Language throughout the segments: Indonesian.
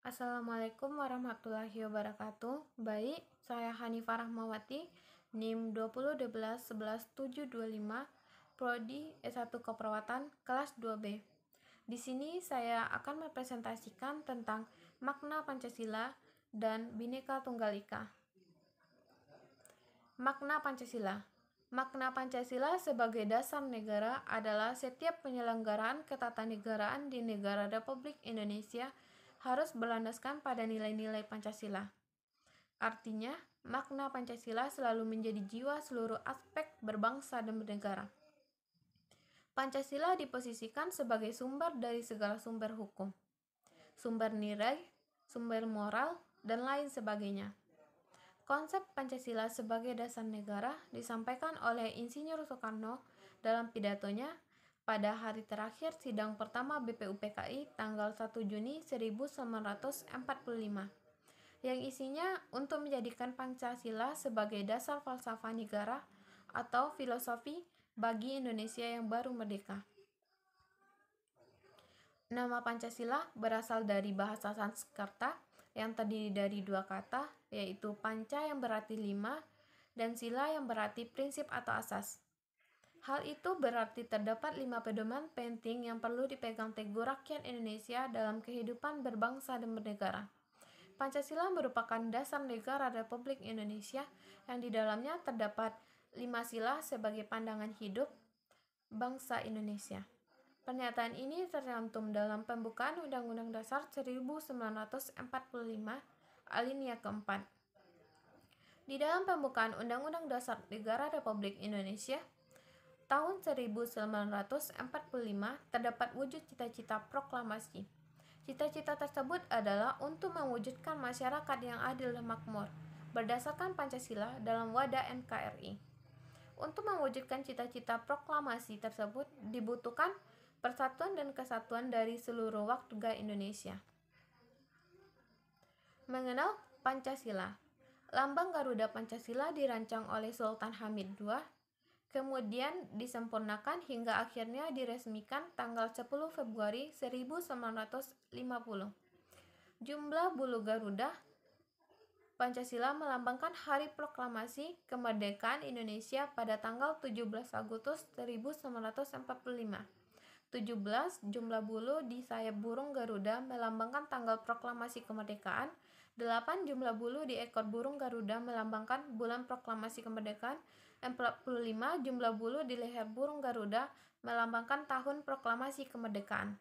Assalamualaikum warahmatullahi wabarakatuh. Baik, saya Hanifah Rahmawati, NIM 2012111725, Prodi S1 Keperawatan, kelas 2B. Di sini saya akan mempresentasikan tentang makna Pancasila dan Bhinneka Tunggal Ika. Makna Pancasila. Makna Pancasila sebagai dasar negara adalah setiap penyelenggaraan ketatanegaraan di negara Republik Indonesia harus berlandaskan pada nilai-nilai Pancasila. Artinya, makna Pancasila selalu menjadi jiwa seluruh aspek berbangsa dan bernegara. Pancasila diposisikan sebagai sumber dari segala sumber hukum, sumber nilai, sumber moral, dan lain sebagainya. Konsep Pancasila sebagai dasar negara disampaikan oleh Insinyur Soekarno dalam pidatonya pada hari terakhir sidang pertama BPUPKI tanggal 1 Juni 1945, yang isinya untuk menjadikan Pancasila sebagai dasar falsafah negara atau filosofi bagi Indonesia yang baru merdeka. Nama Pancasila berasal dari bahasa Sanskerta yang terdiri dari dua kata, yaitu panca yang berarti 5 dan sila yang berarti prinsip atau asas. Hal itu berarti terdapat 5 pedoman penting yang perlu dipegang teguh rakyat Indonesia dalam kehidupan berbangsa dan bernegara. Pancasila merupakan dasar negara Republik Indonesia yang di dalamnya terdapat 5 sila sebagai pandangan hidup bangsa Indonesia. Pernyataan ini tercantum dalam pembukaan Undang-Undang Dasar 1945 alinea keempat. Di dalam pembukaan Undang-Undang Dasar Negara Republik Indonesia tahun 1945 terdapat wujud cita-cita proklamasi. Cita-cita tersebut adalah untuk mewujudkan masyarakat yang adil dan makmur berdasarkan Pancasila dalam wadah NKRI. Untuk mewujudkan cita-cita proklamasi tersebut dibutuhkan persatuan dan kesatuan dari seluruh warga Indonesia. Mengenal Pancasila. Lambang Garuda Pancasila dirancang oleh Sultan Hamid II, kemudian disempurnakan hingga akhirnya diresmikan tanggal 10 Februari 1950. Jumlah bulu Garuda Pancasila melambangkan Hari Proklamasi Kemerdekaan Indonesia pada tanggal 17 Agustus 1945. 17 jumlah bulu di sayap burung Garuda melambangkan tanggal proklamasi kemerdekaan. 8 jumlah bulu di ekor burung Garuda melambangkan bulan proklamasi kemerdekaan. 45 jumlah bulu di leher burung Garuda melambangkan tahun proklamasi kemerdekaan.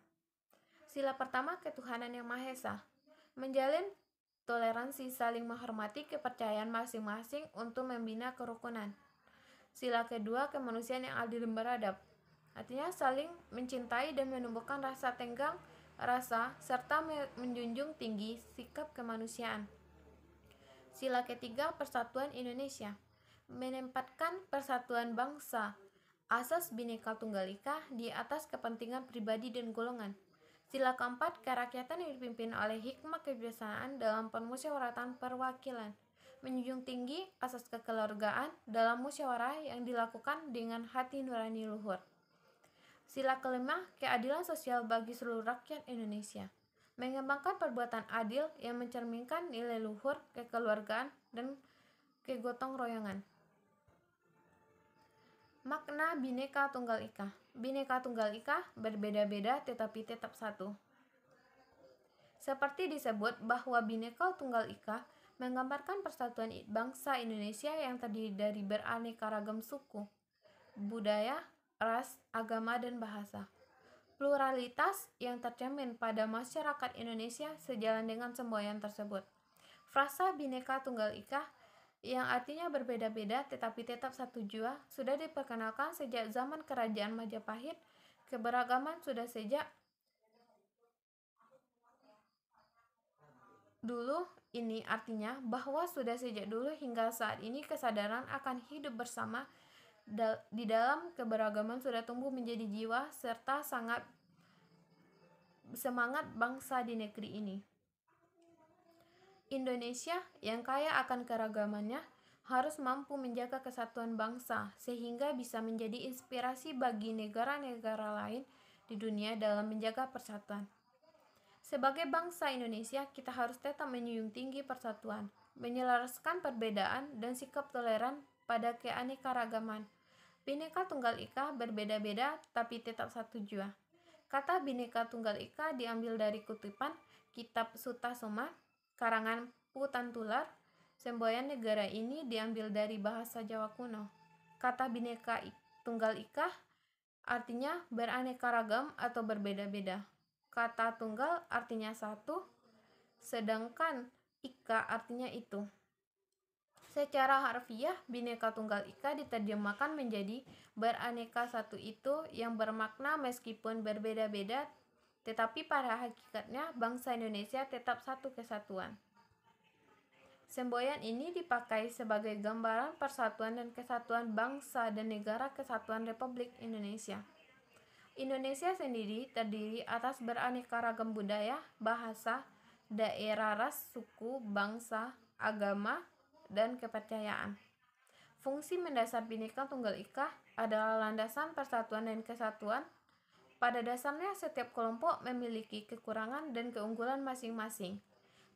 Sila pertama, ketuhanan yang Maha Esa. Menjalin toleransi, saling menghormati kepercayaan masing-masing untuk membina kerukunan. Sila kedua, kemanusiaan yang adil dan beradab. Artinya saling mencintai dan menumbuhkan rasa tenggang rasa serta menjunjung tinggi sikap kemanusiaan. Sila ketiga, persatuan Indonesia. Menempatkan persatuan bangsa, asas Bhinneka Tunggal Ika di atas kepentingan pribadi dan golongan. Sila keempat, kerakyatan yang dipimpin oleh hikmah kebijaksanaan dalam permusyawaratan perwakilan. Menjunjung tinggi asas kekeluargaan dalam musyawarah yang dilakukan dengan hati nurani luhur. Sila kelima, keadilan sosial bagi seluruh rakyat Indonesia. Mengembangkan perbuatan adil yang mencerminkan nilai luhur, kekeluargaan, dan kegotong royongan. Makna Bhinneka Tunggal Ika. Bhinneka Tunggal Ika berbeda-beda tetapi tetap satu. Seperti disebut bahwa Bhinneka Tunggal Ika menggambarkan persatuan bangsa Indonesia yang terdiri dari beraneka ragam suku, budaya, ras, agama, dan bahasa. Pluralitas yang tercermin pada masyarakat Indonesia sejalan dengan semboyan tersebut. Frasa Bhinneka Tunggal Ika yang artinya berbeda-beda tetapi tetap satu jua sudah diperkenalkan sejak zaman Kerajaan Majapahit. Keberagaman sudah sejak dulu ini artinya bahwa sudah sejak dulu hingga saat ini kesadaran akan hidup bersama di dalam keberagaman sudah tumbuh menjadi jiwa serta sangat semangat bangsa di negeri ini. Indonesia yang kaya akan keragamannya harus mampu menjaga kesatuan bangsa sehingga bisa menjadi inspirasi bagi negara-negara lain di dunia dalam menjaga persatuan. Sebagai bangsa Indonesia, kita harus tetap menjunjung tinggi persatuan, menyelaraskan perbedaan dan sikap toleran pada keanekaragaman. Bhinneka Tunggal Ika berbeda-beda tapi tetap satu jua. Kata Bhinneka Tunggal Ika diambil dari kutipan Kitab Sutasoma, karangan Pu Tantular. Semboyan negara ini diambil dari bahasa Jawa kuno. Kata Bhinneka Tunggal Ika artinya beraneka ragam atau berbeda-beda. Kata tunggal artinya satu, sedangkan ika artinya itu. Secara harfiah, Bhinneka Tunggal Ika diterjemahkan menjadi beraneka satu itu, yang bermakna meskipun berbeda-beda, tetapi pada hakikatnya bangsa Indonesia tetap satu kesatuan. Semboyan ini dipakai sebagai gambaran persatuan dan kesatuan bangsa dan negara kesatuan Republik Indonesia. Indonesia sendiri terdiri atas beraneka ragam budaya, bahasa, daerah, ras, suku, bangsa, agama, dan kepercayaan. Fungsi mendasar Bhinneka Tunggal Ika adalah landasan persatuan dan kesatuan. Pada dasarnya setiap kelompok memiliki kekurangan dan keunggulan masing-masing.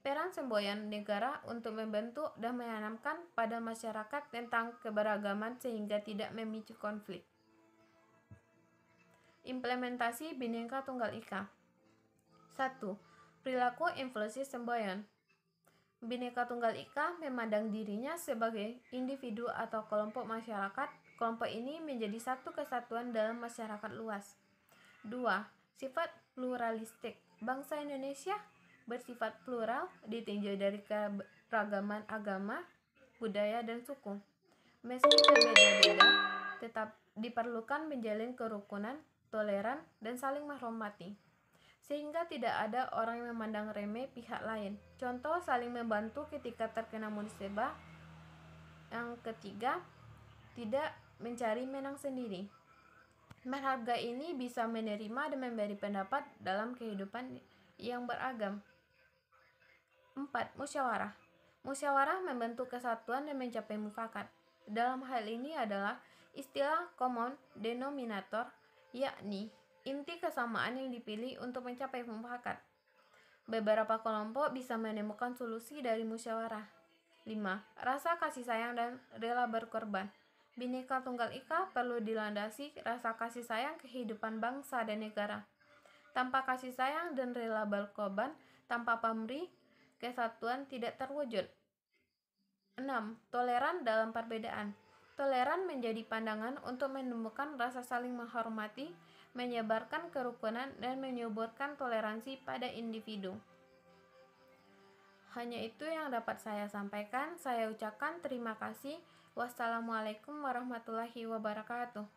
Peran semboyan negara untuk membentuk dan menanamkan pada masyarakat tentang keberagaman sehingga tidak memicu konflik. Implementasi Bhinneka Tunggal Ika. 1. Perilaku inklusif semboyan. Bhinneka Tunggal Ika memandang dirinya sebagai individu atau kelompok masyarakat. Kelompok ini menjadi satu kesatuan dalam masyarakat luas. 2. Sifat pluralistik. Bangsa Indonesia bersifat plural, ditinjau dari keragaman agama, budaya, dan suku. Meski berbeda-beda, tetap diperlukan menjalin kerukunan, toleran, dan saling menghormati, sehingga tidak ada orang yang memandang remeh pihak lain. Contoh, saling membantu ketika terkena musibah. Yang ketiga, tidak mencari menang sendiri. Menghargai ini bisa menerima dan memberi pendapat dalam kehidupan yang beragam. 4. Musyawarah. Musyawarah membentuk kesatuan dan mencapai mufakat. Dalam hal ini adalah istilah common denominator, yakni inti kesamaan yang dipilih untuk mencapai mufakat. Beberapa kelompok bisa menemukan solusi dari musyawarah. 5. Rasa kasih sayang dan rela berkorban. Bhinneka Tunggal Ika perlu dilandasi rasa kasih sayang kehidupan bangsa dan negara. Tanpa kasih sayang dan rela berkorban, tanpa pamrih, kesatuan tidak terwujud. 6. Toleran dalam perbedaan. Toleran menjadi pandangan untuk menemukan rasa saling menghormati, menyebarkan kerukunan, dan menyuburkan toleransi pada individu. Hanya itu yang dapat saya sampaikan. Saya ucapkan terima kasih. Wassalamualaikum warahmatullahi wabarakatuh.